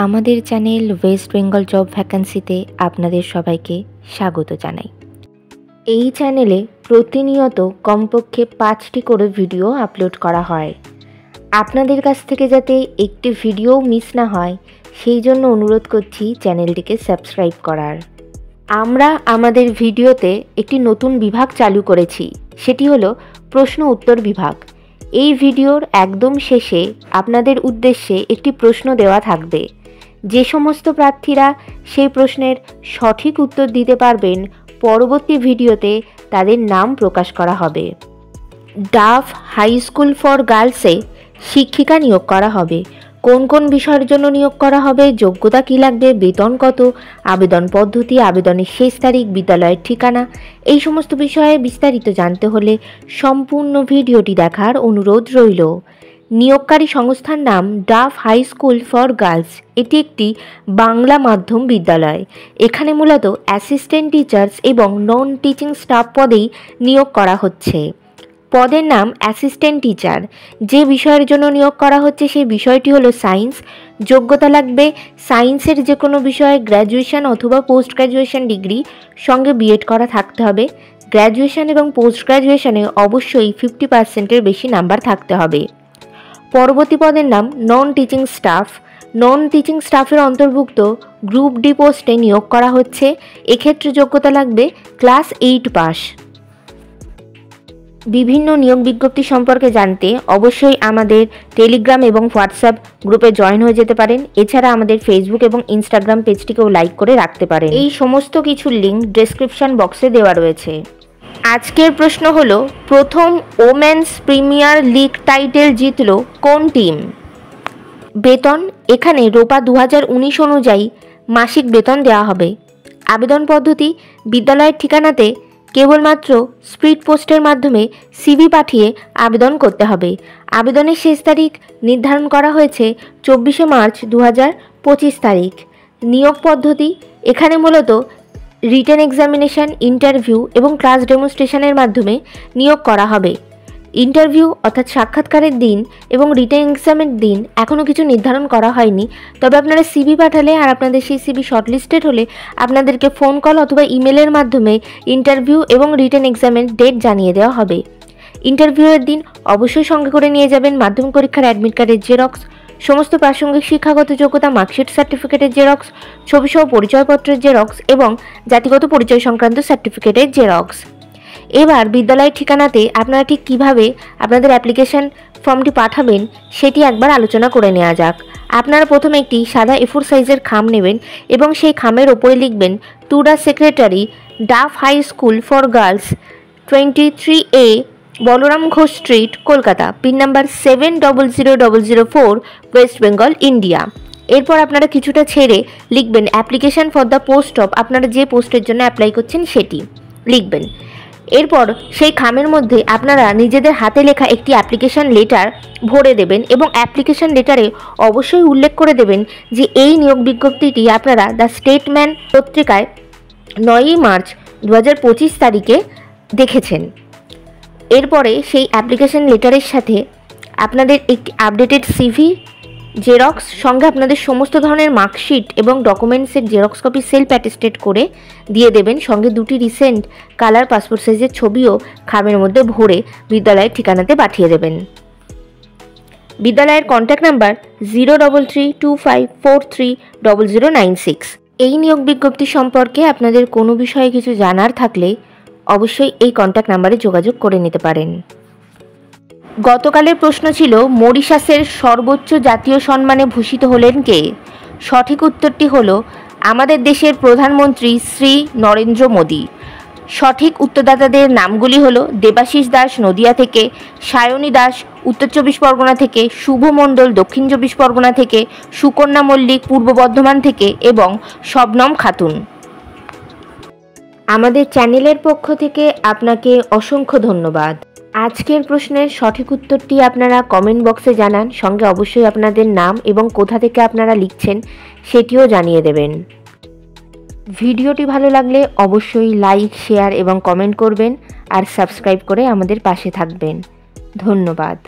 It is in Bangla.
আমাদের চ্যানেল ওয়েস্ট বেঙ্গল জব ভ্যাকান্সিতে আপনাদের সবাইকে স্বাগত জানাই। এই চ্যানেলে প্রতিনিয়ত কমপক্ষে 5টি করে ভিডিও আপলোড করা হয়। আপনাদের কাছ থেকে যাতে একটি ভিডিও মিস না হয় সেই জন্য অনুরোধ করছি চ্যানেলটিকে সাবস্ক্রাইব করার। আমরা আমাদের ভিডিওতে একটি নতুন বিভাগ চালু করেছি, সেটি হলো প্রশ্ন উত্তর বিভাগ। এই ভিডিওর একদম শেষে আপনাদের উদ্দেশ্যে একটি প্রশ্ন দেওয়া থাকবে। যে সমস্ত প্রার্থীরা সেই প্রশ্নের সঠিক উত্তর দিতে পারবেন পরবর্তী ভিডিওতে তাদের নাম প্রকাশ করা হবে। ডাফ হাই স্কুল ফর গার্লসে শিক্ষিকা নিয়োগ করা হবে। কোন কোন বিষয়ের জন্য নিয়োগ করা হবে, যোগ্যতা কী লাগবে, বেতন কত, আবেদন পদ্ধতি, আবেদনের শেষ তারিখ, বিদ্যালয়ের ঠিকানা, এই সমস্ত বিষয়ে বিস্তারিত জানতে হলে সম্পূর্ণ ভিডিওটি দেখার অনুরোধ রইল। নিয়োগকারী সংস্থার নাম Duff high school for girls. এটি একটি বাংলা মাধ্যম বিদ্যালয়। এখানে মূলত অ্যাসিস্ট্যান্ট টিচার্স এবং নন টিচিং স্টাফ পদেই নিয়োগ করা হচ্ছে। পদের নাম অ্যাসিস্ট্যান্ট টিচার। যে বিষয়ের জন্য নিয়োগ করা হচ্ছে সেই বিষয়টি হলো সায়েন্স। যোগ্যতা লাগবে সায়েন্সের যে কোনো বিষয়ে গ্র্যাজুয়েশন অথবা পোস্ট গ্র্যাজুয়েশন ডিগ্রি, সঙ্গে বিএড করা থাকতে হবে। গ্র্যাজুয়েশন এবং পোস্ট গ্র্যাজুয়েশনে অবশ্যই 50%-এর বেশি নাম্বার থাকতে হবে। পরবর্তী পদের নাম non teaching staff. Non teaching স্টাফের অন্তর্ভুক্ত গ্রুপ ডি পোস্টে নিয়োগ করা হচ্ছে। এক্ষেত্রে যোগ্যতা লাগবে ক্লাস 8 পাস। বিভিন্ন নিয়োগ বিজ্ঞপ্তি সম্পর্কে জানতে অবশ্যই আমাদের টেলিগ্রাম এবং হোয়াটসঅ্যাপ গ্রুপে জয়েন হয়ে যেতে পারেন। এছাড়া আমাদের ফেসবুক এবং ইনস্টাগ্রাম পেজটিকেও লাইক করে রাখতে পারেন। এই সমস্ত কিছুর লিঙ্ক ডেসক্রিপশন বক্সে দেওয়া রয়েছে। আজকের প্রশ্ন হলো, প্রথম ওমেন্স প্রিমিয়ার লিগ টাইটেল জিতল কোন টিম? বেতন এখানে রোপা 2019 অনুযায়ী মাসিক বেতন দেওয়া হবে। আবেদন পদ্ধতি, বিদ্যালয়ের ঠিকানাতে কেবলমাত্র স্পিড পোস্টের মাধ্যমে সিভি পাঠিয়ে আবেদন করতে হবে। আবেদনের শেষ তারিখ নির্ধারণ করা হয়েছে 24শে মার্চ 2025 তারিখ। নিয়োগ পদ্ধতি এখানে মূলত রিটেন এক্সামিনেশন, ইন্টারভিউ এবং ক্লাস ডেমনস্ট্রেশনের মাধ্যমে নিয়োগ করা হবে। ইন্টারভিউ অর্থাৎ সাক্ষাৎকারের দিন এবং রিটেন এক্সামের দিন এখনও কিছু নির্ধারণ করা হয়নি, তবে আপনারা সিভি পাঠালে আর আপনাদের সেই সিভি শর্টলিস্টেড হলে আপনাদেরকে ফোন কল অথবা ইমেলের মাধ্যমে ইন্টারভিউ এবং রিটেন এক্সামের ডেট জানিয়ে দেওয়া হবে। ইন্টারভিউয়ের দিন অবশ্যই সঙ্গে করে নিয়ে যাবেন মাধ্যমিক পরীক্ষার অ্যাডমিট কার্ডের জেরক্স, সমস্ত প্রাসঙ্গিক শিক্ষাগত যোগ্যতা মার্কশিট সার্টিফিকেটের জেরক্স, ছবিসহ পরিচয়পত্রের জেরক্স এবং জাতিগত পরিচয় সংক্রান্ত সার্টিফিকেটের জেরক্স। এবার বিদ্যালয়ের ঠিকানাতে আপনারা ঠিক কীভাবে আপনাদের অ্যাপ্লিকেশন ফর্মটি পাঠাবেন সেটি একবার আলোচনা করে নেওয়া যাক। আপনারা প্রথমে একটি সাদা A4 সাইজের খাম নেবেন এবং সেই খামের ওপরে লিখবেন to the secretary, Duff high school for girls, 23A Balaram Ghosh street, Kolkata, pin number 700004, West Bengal, India. এরপর আপনারা কিছুটা ছেড়ে লিখবেন application for the post of, আপনারা যে পোস্টের জন্য অ্যাপ্লাই করছেন সেটি লিখবেন। এরপর সেই খামের মধ্যে আপনারা নিজেদের হাতে লেখা একটি অ্যাপ্লিকেশন লেটার ভরে দেবেন এবং অ্যাপ্লিকেশন লেটারে অবশ্যই উল্লেখ করে দেবেন যে এই নিয়োগ বিজ্ঞপ্তিটি আপনারা দ্য স্টেটম্যান পত্রিকায় 9ই মার্চ 2025 তারিখে দেখেছেন। এরপরে সেই অ্যাপ্লিকেশন লেটারের সাথে আপনাদের একটি আপডেটেড সিভি জেরক্স, সঙ্গে আপনাদের সমস্ত ধরনের মার্কশিট এবং ডকুমেন্টসের জেরক্স কপি সেলফ অ্যাটেস্টেড করে দিয়ে দেবেন। সঙ্গে 2টি রিসেন্ট কালার পাসপোর্ট সাইজের ছবিও খামের মধ্যে ভরে বিদ্যালয়ের ঠিকানাতে পাঠিয়ে দেবেন। বিদ্যালয়ের কন্ট্যাক্ট নাম্বার 0325430096। এই নিয়োগ বিজ্ঞপ্তি সম্পর্কে আপনাদের কোনো বিষয়ে কিছু জানার থাকলে অবশ্যই এই কন্ট্যাক্ট নাম্বারে যোগাযোগ করে নিতে পারেন। গতকালের প্রশ্ন ছিল, মরিশাসের সর্বোচ্চ জাতীয় সম্মানে ভূষিত হলেন কে? সঠিক উত্তরটি হলো আমাদের দেশের প্রধানমন্ত্রী শ্রী নরেন্দ্র মোদী। সঠিক উত্তরদাতাদের নামগুলি হলো দেবাশিস দাস নদিয়া থেকে, সায়নী দাস উত্তর 24 পরগনা থেকে, শুভ মণ্ডল দক্ষিণ 24 পরগনা থেকে, সুকন্যা মল্লিক পূর্ব বর্ধমান থেকে এবং শবনম খাতুন। আমাদের চ্যানেলের পক্ষ থেকে আপনাকে অসংখ্য ধন্যবাদ। আজকের প্রশ্নের সঠিক উত্তরটি আপনারা কমেন্ট বক্সে জানান, সঙ্গে অবশ্যই আপনাদের নাম এবং কোথা থেকে আপনারা লিখছেন সেটিও জানিয়ে দেবেন। ভিডিওটি ভালো লাগলে অবশ্যই লাইক, শেয়ার এবং কমেন্ট করবেন আর সাবস্ক্রাইব করে আমাদের পাশে থাকবেন। ধন্যবাদ।